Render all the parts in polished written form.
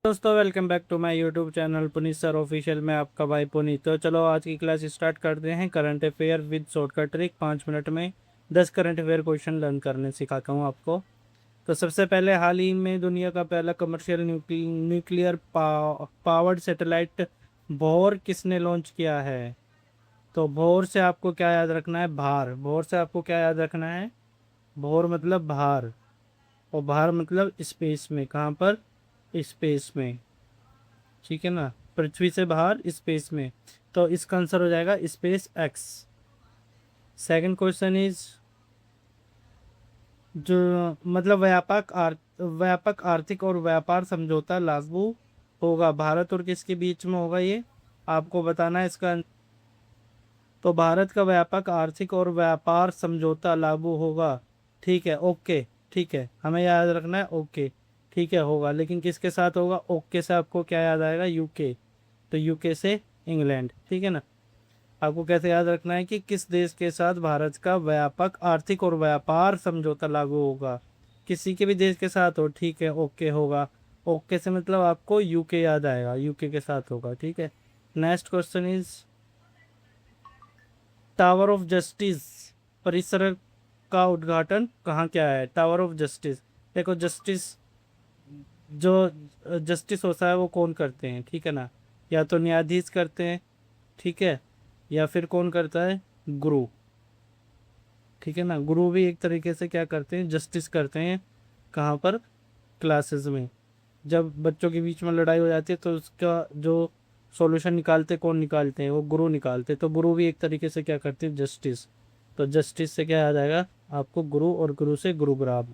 दोस्तों welcome back to my YouTube channel Puneet sir official में आपका भाई पुनीत। तो चलो आज की क्लास स्टार्ट करते हैं। Current affair with shortcut trick. 5 minute में 10 करंट अफेयर क्वेश्चन लर्न करने सिखाता हूँ आपको। तो सबसे पहले हाल ही में दुनिया का पहला कमर्शियल न्यूक्लियर पावर्ड सैटेलाइट भोर किसने लॉन्च किया है। तो भोर से आपको क्या याद रखना है, भार। भोर से आपको क्या याद रखना है, भोर मतलब भार, और भार मतलब स्पेस में, कहाँ पर, स्पेस में, ठीक है ना, पृथ्वी से बाहर स्पेस में। तो इसका आंसर हो जाएगा space x. Second question is, जो मतलब व्यापक आर्थिक और व्यापार समझौता लागू होगा भारत और किसके बीच में होगा, ये आपको बताना है इसका। तो भारत का व्यापक आर्थिक और व्यापार समझौता लागू होगा, ठीक है, ओके, ठीक है, हमें याद रखना है ओके, ठीक है, होगा, लेकिन किसके साथ होगा। ओके से आपको क्या याद आएगा, यूके। तो यूके से इंग्लैंड, ठीक है ना। आपको कैसे याद रखना है कि किस देश के साथ भारत का व्यापक आर्थिक और व्यापार समझौता लागू होगा। किसी के भी देश के साथ हो, ठीक है, ओके होगा। ओके से मतलब आपको यूके याद आएगा, यूके के साथ होगा, ठीक है। Next question is, tower of justice परिसर का उद्घाटन कहाँ किया है। टावर ऑफ जस्टिस, देखो जस्टिस, जो जस्टिस होता है वो कौन करते हैं, ठीक है ना। या तो न्यायाधीश करते हैं, ठीक है, या फिर कौन करता है, गुरु, ठीक है ना। गुरु भी एक तरीके से क्या करते हैं, जस्टिस करते हैं। कहाँ पर, क्लासेस में। जब बच्चों के बीच में लड़ाई हो जाती है तो उसका जो सॉल्यूशन निकालते, कौन निकालते हैं, वो गुरु निकालते हैं। तो गुरु भी एक तरीके से क्या करते हैं, जस्टिस। तो जस्टिस से क्या याद आएगा आपको, गुरु, और गुरु से गुरुग्राम।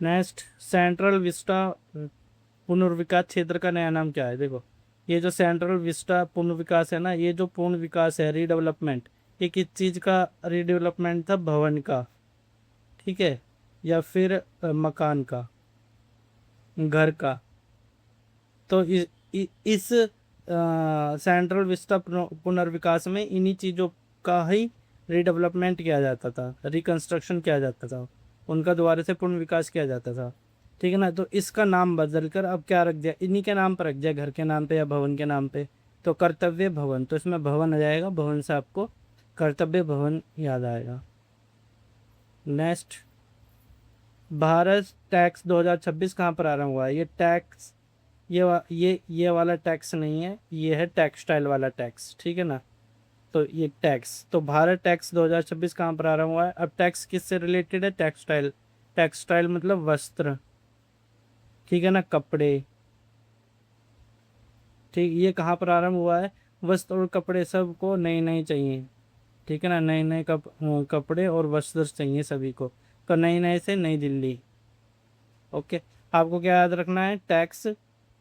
नेक्स्ट, सेंट्रल विस्टा पुनर्विकास क्षेत्र का नया नाम क्या है। देखो, ये जो सेंट्रल विस्टा पुनर्विकास है ना, ये जो पूर्ण विकास है, रीडेवलपमेंट, ये किस चीज का रीडेवलपमेंट था, भवन का, ठीक है, या फिर मकान का, घर का। तो इस सेंट्रल विस्टा पुनर्विकास में इन्हीं चीजों का ही रीडेवलपमेंट किया जाता था, रिकंस्ट्रक्शन किया जाता था, उनका दोबारा से पुनर्विकास किया जाता था, ठीक है ना। तो इसका नाम बदलकर अब क्या रख दिया, इन्हीं के नाम पर रख दिया, घर के नाम पे या भवन के नाम पे। तो कर्तव्य भवन, तो इसमें भवन आ जाएगा, भवन से आपको कर्तव्य भवन याद आएगा। नेक्स्ट, भारत टैक्स 2026 कहाँ पर आरंभ हुआ है। ये टैक्स, ये वाला टैक्स नहीं है, ये है टेक्सटाइल वाला टैक्स, ठीक है ना। तो ये टैक्स, तो भारत टैक्स 2026 कहाँ पर आरंभ हुआ है। अब टैक्स किससे रिलेटेड है, टेक्सटाइल। टेक्सटाइल मतलब वस्त्र, ठीक है ना, कपड़े, ठीक, ये कहाँ पर आरंभ हुआ है। वस्त्र और कपड़े सबको नए नए चाहिए, ठीक है ना, नए नए कपड़े और वस्त्र चाहिए सभी को। तो नए नए से नई दिल्ली, ओके। आपको क्या याद रखना है, टैक्स,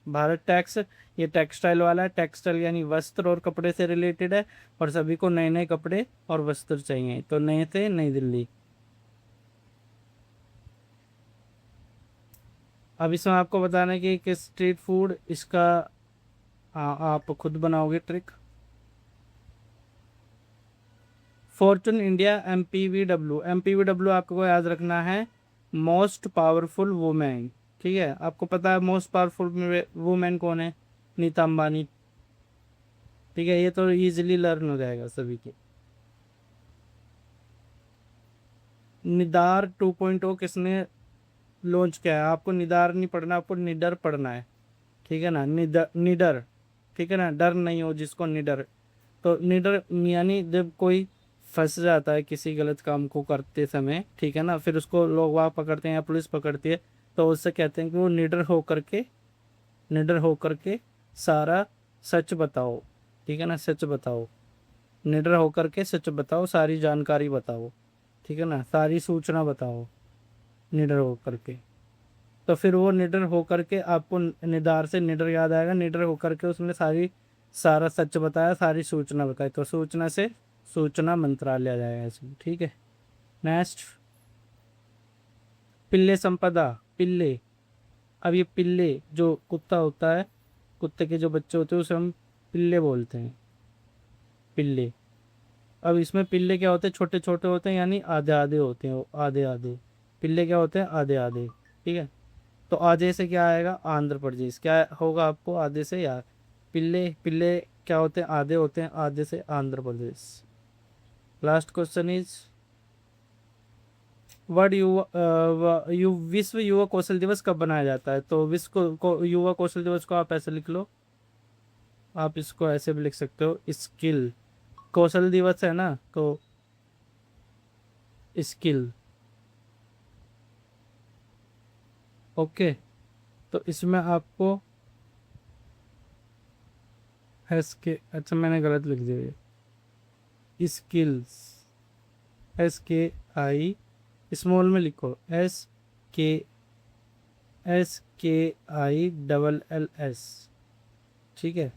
भारत टैक्स, ये टेक्सटाइल वाला है, टेक्सटाइल यानी वस्त्र और कपड़े से रिलेटेड है, और सभी को नए नए कपड़े और वस्त्र चाहिए, तो नए से नई दिल्ली। अब इसमें आपको बताना है कि किस स्ट्रीट फूड इसका, आप खुद बनाओगे ट्रिक। फॉर्चून इंडिया एमपीवीडब्ल्यू आपको याद रखना है, मोस्ट पावरफुल वुमेन, ठीक है। आपको पता है मोस्ट पावरफुल वुमेन कौन है, नीता अंबानी, ठीक है। ये तो इजीली लर्न हो जाएगा सभी के। निदार 2.0 किसने लॉन्च किया है। आपको निदार नहीं पढ़ना, आपको निडर पढ़ना है, ठीक है ना, निडर निडर, ठीक है ना, डर नहीं हो जिसको, निडर। तो निडर यानी जब कोई फंस जाता है किसी गलत काम को करते समय, ठीक है ना, फिर उसको लोग वहाँ पकड़ते हैं या पुलिस पकड़ती है, तो उससे कहते हैं कि वो निडर होकर के, निडर होकर के सारा सच बताओ, ठीक है ना, सच बताओ, निडर होकर के सच बताओ, सारी जानकारी बताओ, ठीक है ना, सारी सूचना बताओ, निडर होकर के। तो फिर वो निडर होकर के, आपको निदार से निडर याद आएगा, निडर होकर के उसने सारा सच बताया, सारी सूचना बताई, तो सूचना से सूचना मंत्रालय आ जाएगा इसमें, ठीक है। नेक्स्ट, पिल्ले संपदा, पिल्ले। अब ये पिल्ले जो कुत्ता होता है, कुत्ते के जो बच्चे होते हैं उसे हम पिल्ले बोलते हैं, पिल्ले। अब इसमें पिल्ले क्या होते हैं, छोटे छोटे होते हैं, यानी आधे आधे होते हैं, आधे आधे। पिल्ले क्या होते हैं, आधे आधे, ठीक है। तो आधे से क्या आएगा, आंध्र प्रदेश। क्या होगा आपको आधे से, यार पिल्ले पिल्ले क्या होते हैं, आधे होते हैं, आधे से Andhra Pradesh. Last question is world youth विश्व युवा कौशल दिवस कब बनाया जाता है? तो युवा कौशल दिवस को आप ऐसे लिख लो, आप इसको ऐसे भी लिख सकते हो, स्किल कौशल दिवस है ना, तो स्किल। ओके, तो इसमें आपको के, अच्छा मैंने गलत लिख दिया, स्किल्स, SKI, स्मॉल में लिखो, के SKILLS। ठीक है,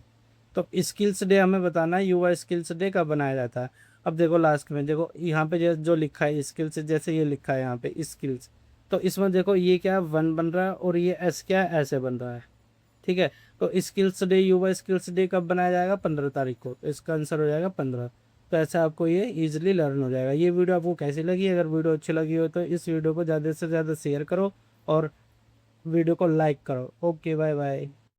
तो स्किल्स डे हमें बताना है, युवा स्किल्स डे कब बनाया जाता है। अब देखो लास्ट में देखो यहाँ पे जो लिखा है स्किल्स, जैसे ये लिखा है यहाँ पे स्किल्स, तो इसमें देखो ये क्या वन बन रहा है और ये एस क्या है, ऐसे बन रहा है। ठीक है, तो स्किल्स डे, युवा स्किल्स डे कब बनाया जाएगा, 15 तारीख को। तो इसका आंसर हो जाएगा 15। तो ऐसे आपको ये इजीली लर्न हो जाएगा। ये वीडियो आपको कैसी लगी? अगर वीडियो अच्छी लगी हो तो इस वीडियो को ज़्यादा से ज़्यादा शेयर करो और वीडियो को लाइक करो। Okay, bye bye.